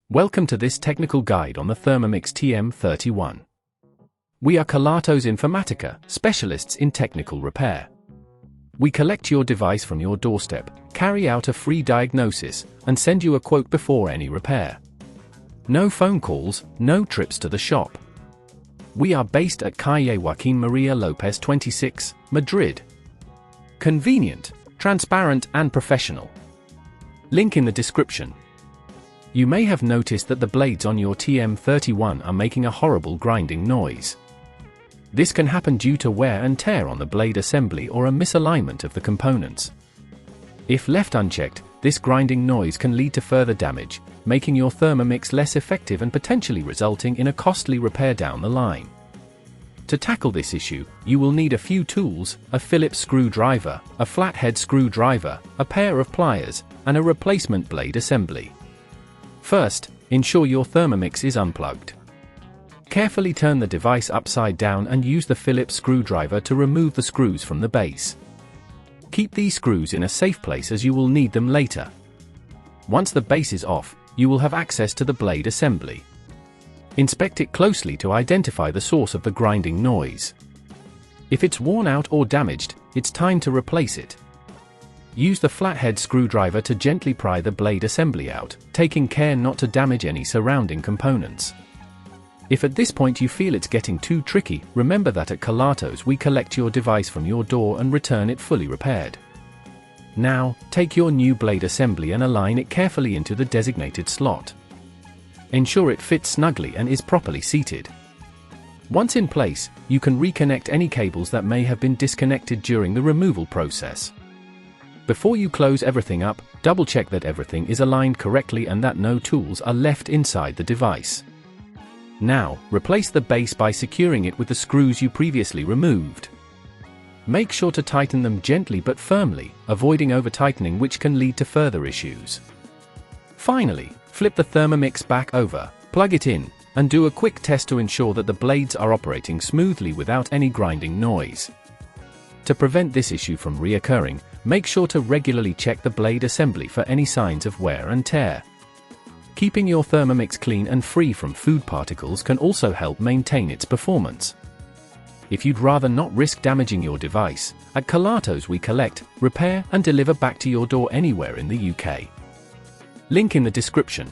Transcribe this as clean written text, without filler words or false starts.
Welcome to this technical guide on the Thermomix TM31. We are Kelatos Informatica, specialists in technical repair. We collect your device from your doorstep, carry out a free diagnosis, and send you a quote before any repair. No phone calls, no trips to the shop. We are based at Calle Joaquín María López 26, Madrid. Convenient, transparent and professional. Link in the description. You may have noticed that the blades on your TM31 are making a horrible grinding noise. This can happen due to wear and tear on the blade assembly or a misalignment of the components. If left unchecked, this grinding noise can lead to further damage, making your Thermomix less effective and potentially resulting in a costly repair down the line. To tackle this issue, you will need a few tools: a Phillips screwdriver, a flathead screwdriver, a pair of pliers, and a replacement blade assembly. First, ensure your Thermomix is unplugged. Carefully turn the device upside down and use the Phillips screwdriver to remove the screws from the base. Keep these screws in a safe place as you will need them later. Once the base is off, you will have access to the blade assembly. Inspect it closely to identify the source of the grinding noise. If it's worn out or damaged, it's time to replace it. Use the flathead screwdriver to gently pry the blade assembly out, taking care not to damage any surrounding components. If at this point you feel it's getting too tricky, remember that at Kelatos we collect your device from your door and return it fully repaired. Now, take your new blade assembly and align it carefully into the designated slot. Ensure it fits snugly and is properly seated. Once in place, you can reconnect any cables that may have been disconnected during the removal process. Before you close everything up, double-check that everything is aligned correctly and that no tools are left inside the device. Now, replace the base by securing it with the screws you previously removed. Make sure to tighten them gently but firmly, avoiding over-tightening, which can lead to further issues. Finally, flip the Thermomix back over, plug it in, and do a quick test to ensure that the blades are operating smoothly without any grinding noise. To prevent this issue from reoccurring, make sure to regularly check the blade assembly for any signs of wear and tear. Keeping your Thermomix clean and free from food particles can also help maintain its performance. If you'd rather not risk damaging your device, at Kelatos we collect, repair and deliver back to your door anywhere in the UK. Link in the description.